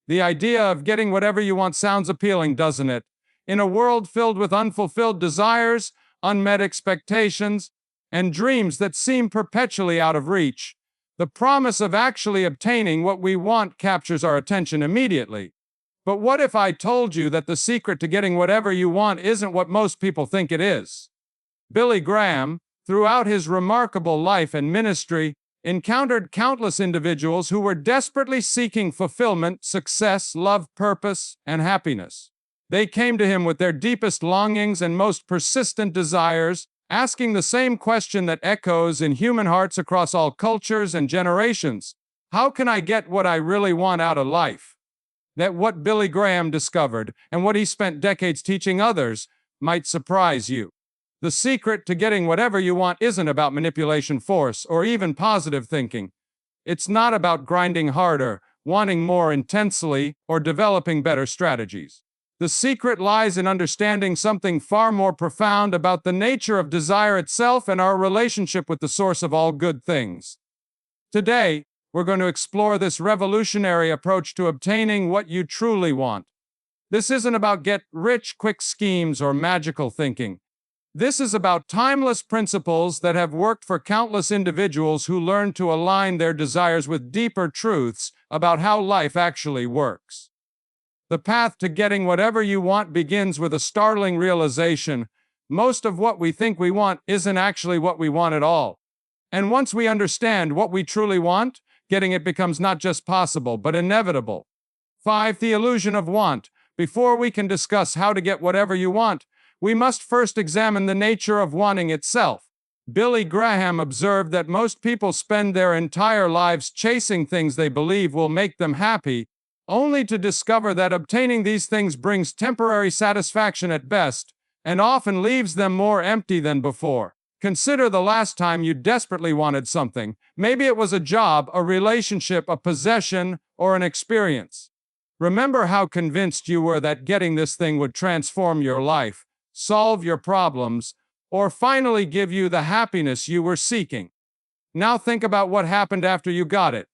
The idea of getting whatever you want sounds appealing, doesn't it? In a world filled with unfulfilled desires, unmet expectations, and dreams that seem perpetually out of reach, the promise of actually obtaining what we want captures our attention immediately. But what if I told you that the secret to getting whatever you want isn't what most people think it is? Billy Graham, throughout his remarkable life and ministry, encountered countless individuals who were desperately seeking fulfillment, success, love, purpose, and happiness. They came to him with their deepest longings and most persistent desires, asking the same question that echoes in human hearts across all cultures and generations: how can I get what I really want out of life? That what Billy Graham discovered, and what he spent decades teaching others, might surprise you. The secret to getting whatever you want isn't about manipulation, force, or even positive thinking. It's not about grinding harder, wanting more intensely, or developing better strategies. The secret lies in understanding something far more profound about the nature of desire itself and our relationship with the source of all good things. Today, we're going to explore this revolutionary approach to obtaining what you truly want. This isn't about get-rich-quick schemes or magical thinking. This is about timeless principles that have worked for countless individuals who learned to align their desires with deeper truths about how life actually works. The path to getting whatever you want begins with a startling realization: most of what we think we want isn't actually what we want at all. And once we understand what we truly want, getting it becomes not just possible, but inevitable. 5. The illusion of want. Before we can discuss how to get whatever you want, we must first examine the nature of wanting itself. Billy Graham observed that most people spend their entire lives chasing things they believe will make them happy, only to discover that obtaining these things brings temporary satisfaction at best, and often leaves them more empty than before. Consider the last time you desperately wanted something. Maybe it was a job, a relationship, a possession, or an experience. Remember how convinced you were that getting this thing would transform your life, solve your problems, or finally give you the happiness you were seeking. Now think about what happened after you got it.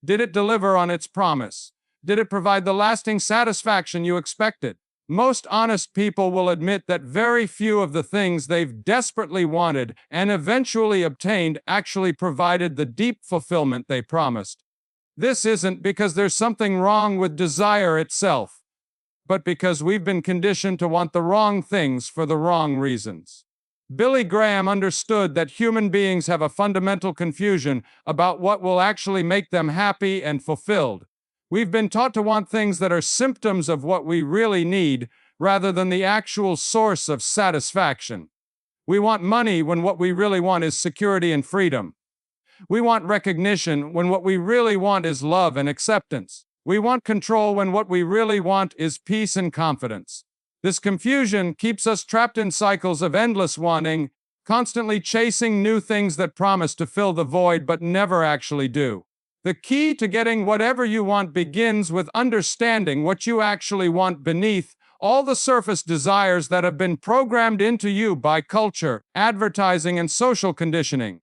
Did it deliver on its promise? Did it provide the lasting satisfaction you expected? Most honest people will admit that very few of the things they've desperately wanted and eventually obtained actually provided the deep fulfillment they promised. This isn't because there's something wrong with desire itself, but because we've been conditioned to want the wrong things for the wrong reasons. Billy Graham understood that human beings have a fundamental confusion about what will actually make them happy and fulfilled. We've been taught to want things that are symptoms of what we really need, rather than the actual source of satisfaction. We want money when what we really want is security and freedom. We want recognition when what we really want is love and acceptance. We want control when what we really want is peace and confidence. This confusion keeps us trapped in cycles of endless wanting, constantly chasing new things that promise to fill the void but never actually do. The key to getting whatever you want begins with understanding what you actually want beneath all the surface desires that have been programmed into you by culture, advertising, and social conditioning.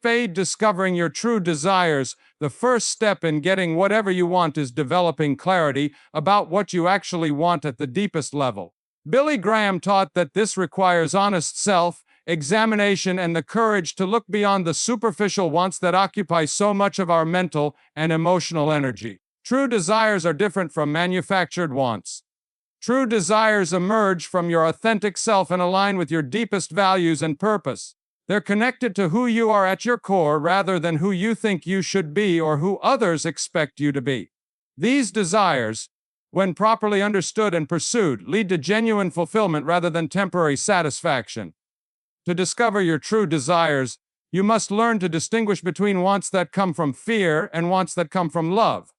Discovering your true desires. The first step in getting whatever you want is developing clarity about what you actually want at the deepest level. Billy Graham taught that this requires honest self-examination and the courage to look beyond the superficial wants that occupy so much of our mental and emotional energy. True desires are different from manufactured wants. True desires emerge from your authentic self and align with your deepest values and purpose. They're connected to who you are at your core rather than who you think you should be or who others expect you to be. These desires, when properly understood and pursued, lead to genuine fulfillment rather than temporary satisfaction. To discover your true desires, you must learn to distinguish between wants that come from fear and wants that come from love.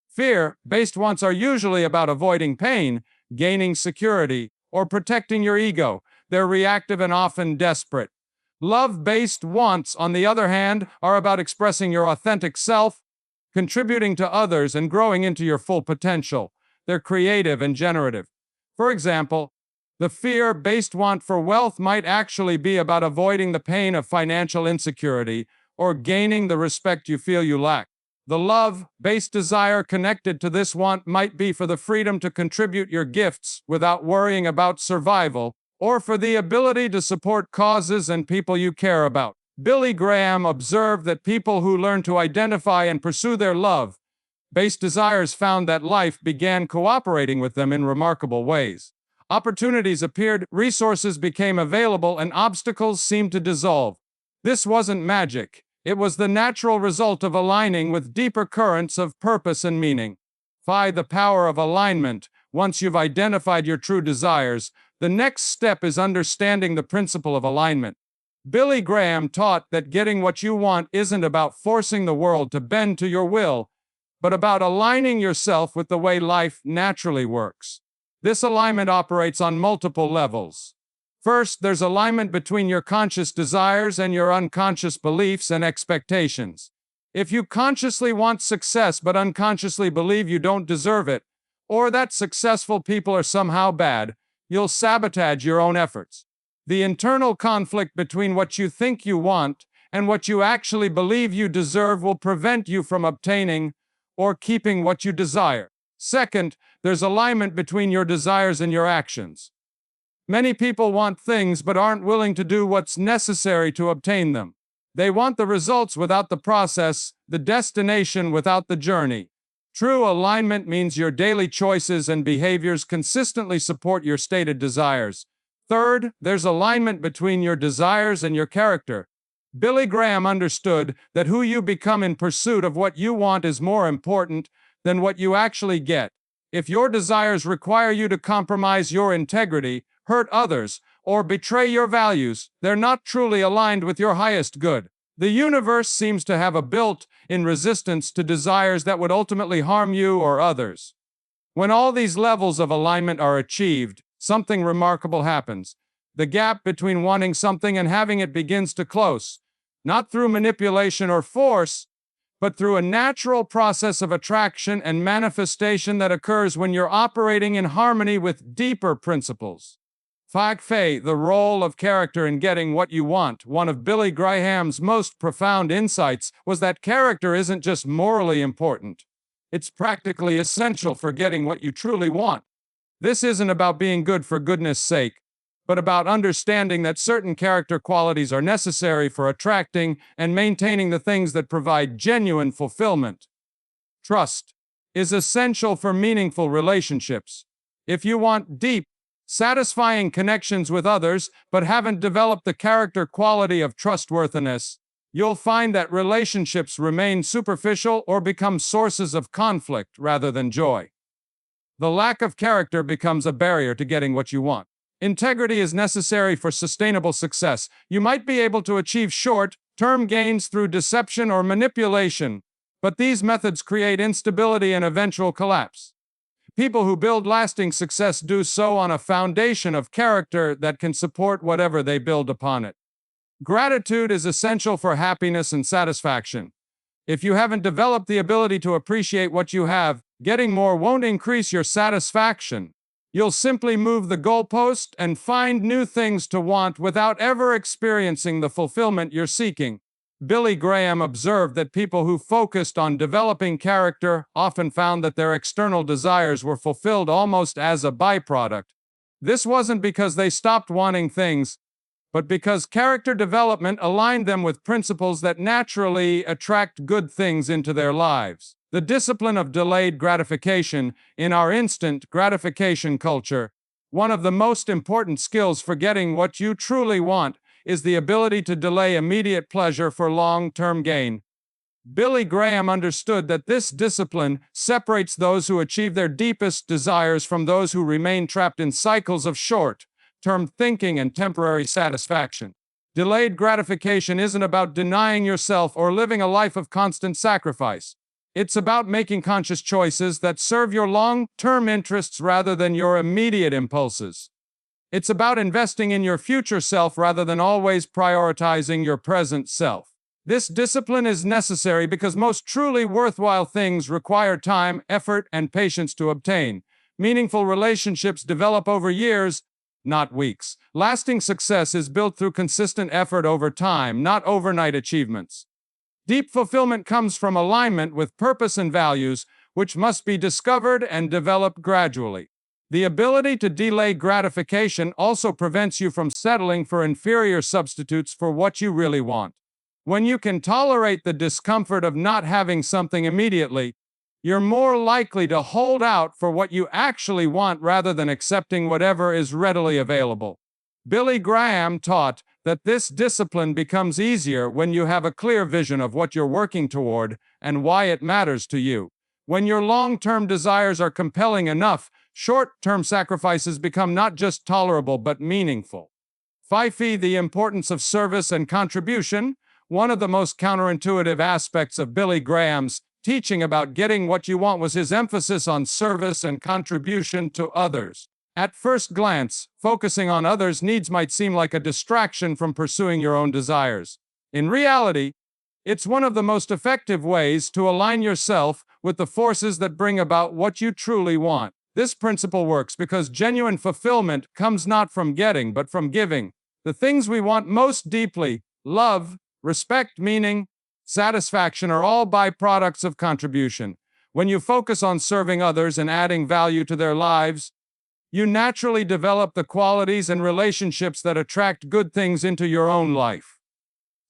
Fear-based wants are usually about avoiding pain, gaining security, or protecting your ego. They're reactive and often desperate. Love-based wants, on the other hand, are about expressing your authentic self, contributing to others, and growing into your full potential. They're creative and generative. For example, the fear-based want for wealth might actually be about avoiding the pain of financial insecurity or gaining the respect you feel you lack. The love-based desire connected to this want might be for the freedom to contribute your gifts without worrying about survival, or for the ability to support causes and people you care about. Billy Graham observed that people who learn to identify and pursue their love-based desires found that life began cooperating with them in remarkable ways. Opportunities appeared, resources became available, and obstacles seemed to dissolve. This wasn't magic. It was the natural result of aligning with deeper currents of purpose and meaning. The power of alignment. Once you've identified your true desires, the next step is understanding the principle of alignment. Billy Graham taught that getting what you want isn't about forcing the world to bend to your will, but about aligning yourself with the way life naturally works. This alignment operates on multiple levels. First, there's alignment between your conscious desires and your unconscious beliefs and expectations. If you consciously want success but unconsciously believe you don't deserve it, or that successful people are somehow bad, you'll sabotage your own efforts. The internal conflict between what you think you want and what you actually believe you deserve will prevent you from obtaining or keeping what you desire. Second, there's alignment between your desires and your actions. Many people want things but aren't willing to do what's necessary to obtain them. They want the results without the process, the destination without the journey. True alignment means your daily choices and behaviors consistently support your stated desires. Third, there's alignment between your desires and your character. Billy Graham understood that who you become in pursuit of what you want is more important than what you actually get. If your desires require you to compromise your integrity, hurt others, or betray your values, they're not truly aligned with your highest good. The universe seems to have a built-in resistance to desires that would ultimately harm you or others. When all these levels of alignment are achieved, something remarkable happens. The gap between wanting something and having it begins to close, not through manipulation or force, but through a natural process of attraction and manifestation that occurs when you're operating in harmony with deeper principles. The role of character in getting what you want. One of Billy Graham's most profound insights was that character isn't just morally important. It's practically essential for getting what you truly want. This isn't about being good for goodness sake, but about understanding that certain character qualities are necessary for attracting and maintaining the things that provide genuine fulfillment. Trust is essential for meaningful relationships. If you want deep, satisfying connections with others, but haven't developed the character quality of trustworthiness, you'll find that relationships remain superficial or become sources of conflict rather than joy. The lack of character becomes a barrier to getting what you want. Integrity is necessary for sustainable success. You might be able to achieve short-term gains through deception or manipulation, but these methods create instability and eventual collapse. People who build lasting success do so on a foundation of character that can support whatever they build upon it. Gratitude is essential for happiness and satisfaction. If you haven't developed the ability to appreciate what you have, getting more won't increase your satisfaction. You'll simply move the goalpost and find new things to want without ever experiencing the fulfillment you're seeking. Billy Graham observed that people who focused on developing character often found that their external desires were fulfilled almost as a byproduct. This wasn't because they stopped wanting things, but because character development aligned them with principles that naturally attract good things into their lives. The discipline of delayed gratification. In our instant gratification culture, one of the most important skills for getting what you truly want is the ability to delay immediate pleasure for long-term gain. Billy Graham understood that this discipline separates those who achieve their deepest desires from those who remain trapped in cycles of short-term thinking and temporary satisfaction. Delayed gratification isn't about denying yourself or living a life of constant sacrifice. It's about making conscious choices that serve your long-term interests rather than your immediate impulses. It's about investing in your future self rather than always prioritizing your present self. This discipline is necessary because most truly worthwhile things require time, effort, and patience to obtain. Meaningful relationships develop over years, not weeks. Lasting success is built through consistent effort over time, not overnight achievements. Deep fulfillment comes from alignment with purpose and values, which must be discovered and developed gradually. The ability to delay gratification also prevents you from settling for inferior substitutes for what you really want. When you can tolerate the discomfort of not having something immediately, you're more likely to hold out for what you actually want rather than accepting whatever is readily available. Billy Graham taught that this discipline becomes easier when you have a clear vision of what you're working toward and why it matters to you. When your long-term desires are compelling enough, short-term sacrifices become not just tolerable but meaningful. 5. The importance of service and contribution. One of the most counterintuitive aspects of Billy Graham's teaching about getting what you want was his emphasis on service and contribution to others. At first glance, focusing on others' needs might seem like a distraction from pursuing your own desires. In reality, it's one of the most effective ways to align yourself with the forces that bring about what you truly want. This principle works because genuine fulfillment comes not from getting but from giving. The things we want most deeply, love, respect, meaning, satisfaction, are all byproducts of contribution. When you focus on serving others and adding value to their lives, you naturally develop the qualities and relationships that attract good things into your own life.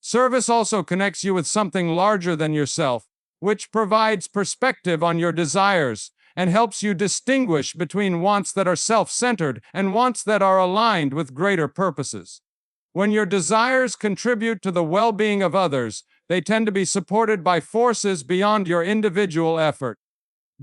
Service also connects you with something larger than yourself, which provides perspective on your desires and helps you distinguish between wants that are self-centered and wants that are aligned with greater purposes. When your desires contribute to the well-being of others, they tend to be supported by forces beyond your individual effort.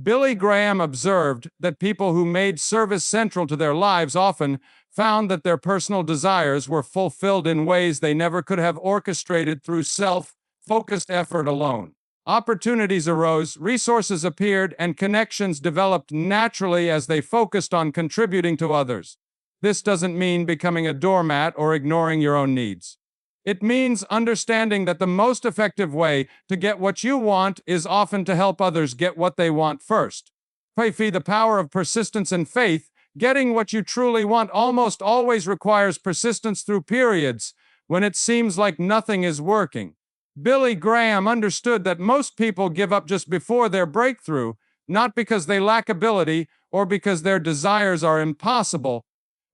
Billy Graham observed that people who made service central to their lives often found that their personal desires were fulfilled in ways they never could have orchestrated through self-focused effort alone. Opportunities arose, resources appeared, and connections developed naturally as they focused on contributing to others. This doesn't mean becoming a doormat or ignoring your own needs. It means understanding that the most effective way to get what you want is often to help others get what they want first. 5. The power of persistence and faith. Getting what you truly want almost always requires persistence through periods when it seems like nothing is working. Billy Graham understood that most people give up just before their breakthrough, not because they lack ability or because their desires are impossible,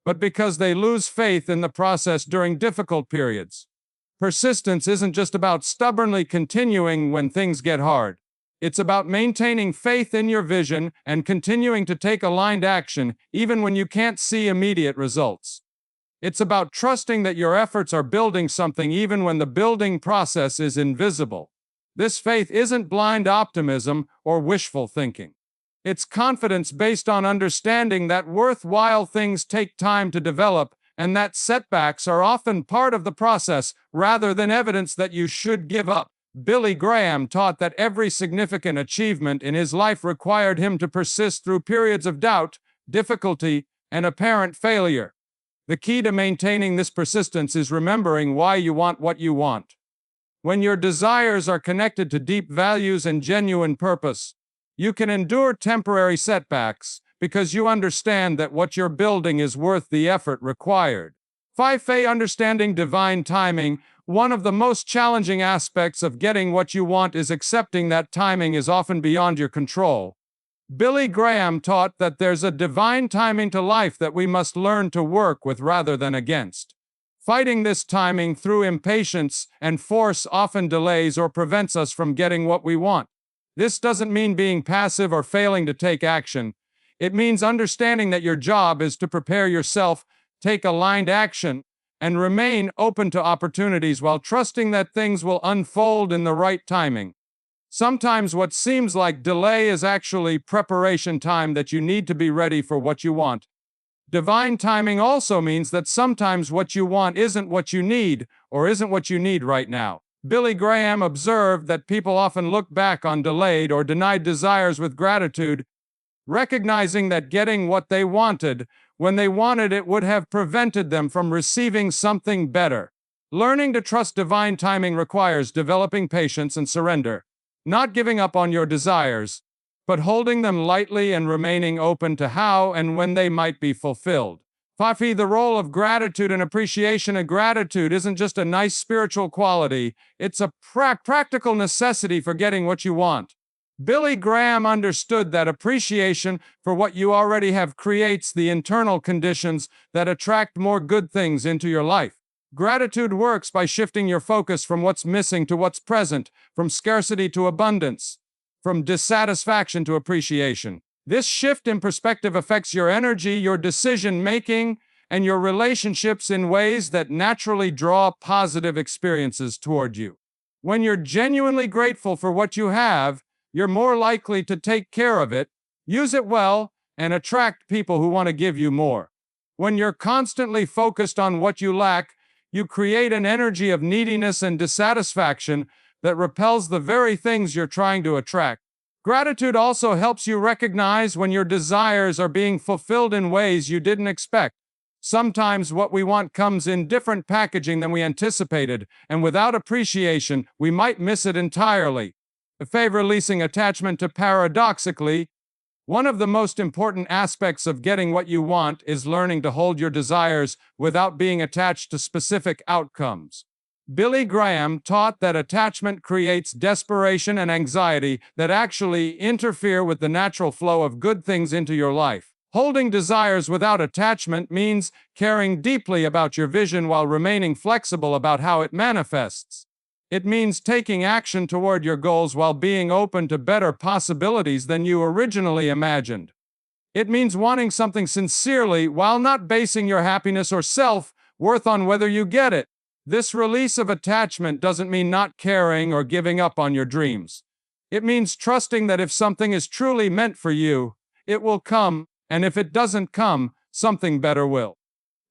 but because they lose faith in the process during difficult periods. Persistence isn't just about stubbornly continuing when things get hard. It's about maintaining faith in your vision and continuing to take aligned action even when you can't see immediate results. It's about trusting that your efforts are building something even when the building process is invisible. This faith isn't blind optimism or wishful thinking. It's confidence based on understanding that worthwhile things take time to develop and that setbacks are often part of the process rather than evidence that you should give up. Billy Graham taught that every significant achievement in his life required him to persist through periods of doubt, difficulty, and apparent failure. The key to maintaining this persistence is remembering why you want what you want. When your desires are connected to deep values and genuine purpose, you can endure temporary setbacks because you understand that what you're building is worth the effort required. 5. Understanding divine timing. One of the most challenging aspects of getting what you want is accepting that timing is often beyond your control. Billy Graham taught that there's a divine timing to life that we must learn to work with rather than against. Fighting this timing through impatience and force often delays or prevents us from getting what we want. This doesn't mean being passive or failing to take action. It means understanding that your job is to prepare yourself, take aligned action, and remain open to opportunities while trusting that things will unfold in the right timing. Sometimes what seems like delay is actually preparation time that you need to be ready for what you want. Divine timing also means that sometimes what you want isn't what you need or isn't what you need right now. Billy Graham observed that people often look back on delayed or denied desires with gratitude, recognizing that getting what they wanted when they wanted it would have prevented them from receiving something better. Learning to trust divine timing requires developing patience and surrender, not giving up on your desires, but holding them lightly and remaining open to how and when they might be fulfilled. Fafi, the role of gratitude and appreciation. And gratitude isn't just a nice spiritual quality, it's a practical necessity for getting what you want. Billy Graham understood that appreciation for what you already have creates the internal conditions that attract more good things into your life. Gratitude works by shifting your focus from what's missing to what's present, from scarcity to abundance, from dissatisfaction to appreciation. This shift in perspective affects your energy, your decision making, and your relationships in ways that naturally draw positive experiences toward you. When you're genuinely grateful for what you have, you're more likely to take care of it, use it well, and attract people who want to give you more. When you're constantly focused on what you lack, you create an energy of neediness and dissatisfaction that repels the very things you're trying to attract. Gratitude also helps you recognize when your desires are being fulfilled in ways you didn't expect. Sometimes what we want comes in different packaging than we anticipated, and without appreciation, we might miss it entirely. Releasing attachment to paradoxically, one of the most important aspects of getting what you want is learning to hold your desires without being attached to specific outcomes. Billy Graham taught that attachment creates desperation and anxiety that actually interfere with the natural flow of good things into your life. Holding desires without attachment means caring deeply about your vision while remaining flexible about how it manifests. It means taking action toward your goals while being open to better possibilities than you originally imagined. It means wanting something sincerely while not basing your happiness or self-worth on whether you get it. This release of attachment doesn't mean not caring or giving up on your dreams. It means trusting that if something is truly meant for you, it will come, and if it doesn't come, something better will.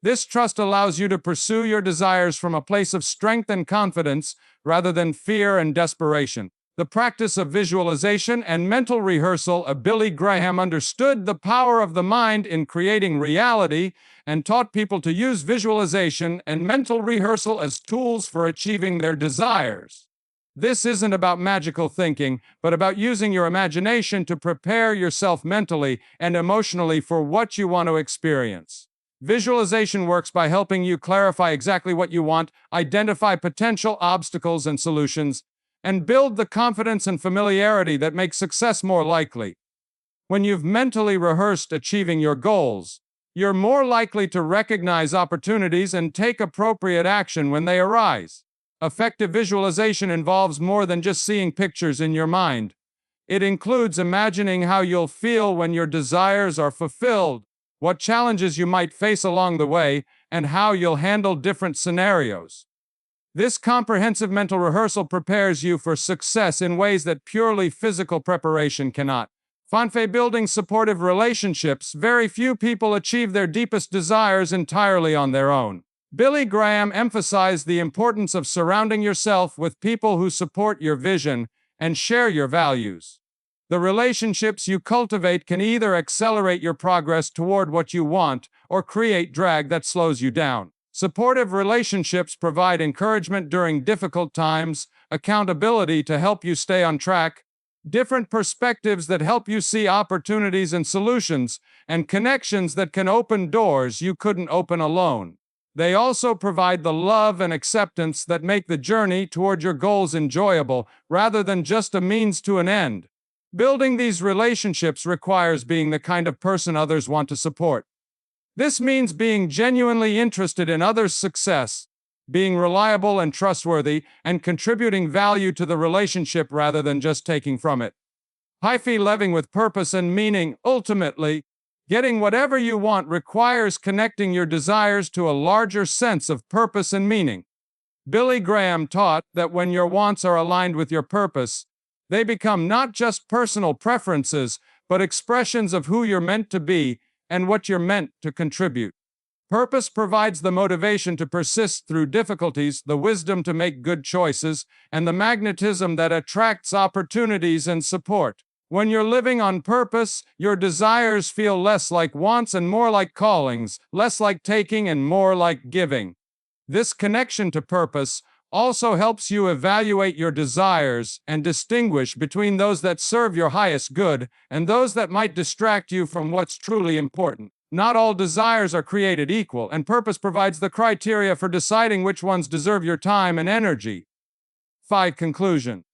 This trust allows you to pursue your desires from a place of strength and confidence rather than fear and desperation. The practice of visualization and mental rehearsal. Billy Graham understood the power of the mind in creating reality and taught people to use visualization and mental rehearsal as tools for achieving their desires. This isn't about magical thinking, but about using your imagination to prepare yourself mentally and emotionally for what you want to experience. Visualization works by helping you clarify exactly what you want, identify potential obstacles and solutions, and build the confidence and familiarity that make success more likely. When you've mentally rehearsed achieving your goals, you're more likely to recognize opportunities and take appropriate action when they arise. Effective visualization involves more than just seeing pictures in your mind. It includes imagining how you'll feel when your desires are fulfilled, what challenges you might face along the way, and how you'll handle different scenarios. This comprehensive mental rehearsal prepares you for success in ways that purely physical preparation cannot. Building supportive relationships. Very few people achieve their deepest desires entirely on their own. Billy Graham emphasized the importance of surrounding yourself with people who support your vision and share your values. The relationships you cultivate can either accelerate your progress toward what you want or create drag that slows you down. Supportive relationships provide encouragement during difficult times, accountability to help you stay on track, different perspectives that help you see opportunities and solutions, and connections that can open doors you couldn't open alone. They also provide the love and acceptance that make the journey toward your goals enjoyable rather than just a means to an end. Building these relationships requires being the kind of person others want to support. This means being genuinely interested in others' success, being reliable and trustworthy, and contributing value to the relationship rather than just taking from it. Living with purpose and meaning. Ultimately, getting whatever you want requires connecting your desires to a larger sense of purpose and meaning. Billy Graham taught that when your wants are aligned with your purpose, they become not just personal preferences, but expressions of who you're meant to be and what you're meant to contribute. Purpose provides the motivation to persist through difficulties, the wisdom to make good choices, and the magnetism that attracts opportunities and support. When you're living on purpose, your desires feel less like wants and more like callings, less like taking and more like giving. This connection to purpose also helps you evaluate your desires and distinguish between those that serve your highest good and those that might distract you from what's truly important. Not all desires are created equal, and purpose provides the criteria for deciding which ones deserve your time and energy. 5. Conclusion.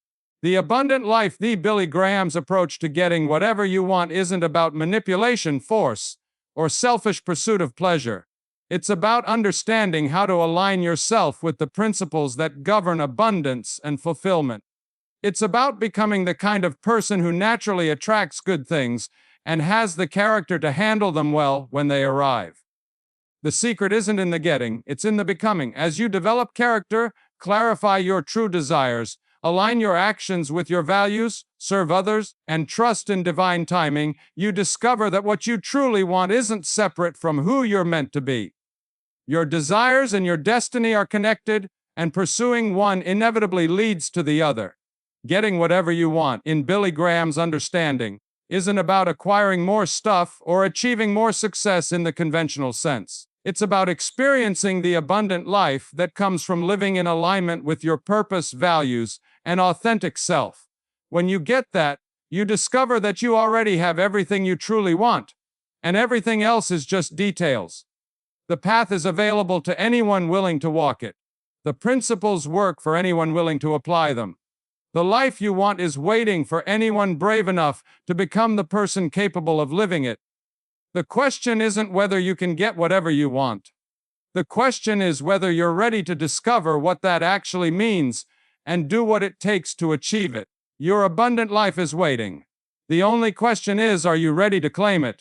The abundant life. The Billy Graham's approach to getting whatever you want isn't about manipulation, force, or selfish pursuit of pleasure. It's about understanding how to align yourself with the principles that govern abundance and fulfillment. It's about becoming the kind of person who naturally attracts good things and has the character to handle them well when they arrive. The secret isn't in the getting, it's in the becoming. As you develop character, clarify your true desires, align your actions with your values, serve others, and trust in divine timing, you discover that what you truly want isn't separate from who you're meant to be. Your desires and your destiny are connected, and pursuing one inevitably leads to the other. Getting whatever you want, in Billy Graham's understanding, isn't about acquiring more stuff or achieving more success in the conventional sense. It's about experiencing the abundant life that comes from living in alignment with your purpose, values, and authentic self. When you get that, you discover that you already have everything you truly want, and everything else is just details. The path is available to anyone willing to walk it. The principles work for anyone willing to apply them. The life you want is waiting for anyone brave enough to become the person capable of living it. The question isn't whether you can get whatever you want. The question is whether you're ready to discover what that actually means and do what it takes to achieve it. Your abundant life is waiting. The only question is, are you ready to claim it?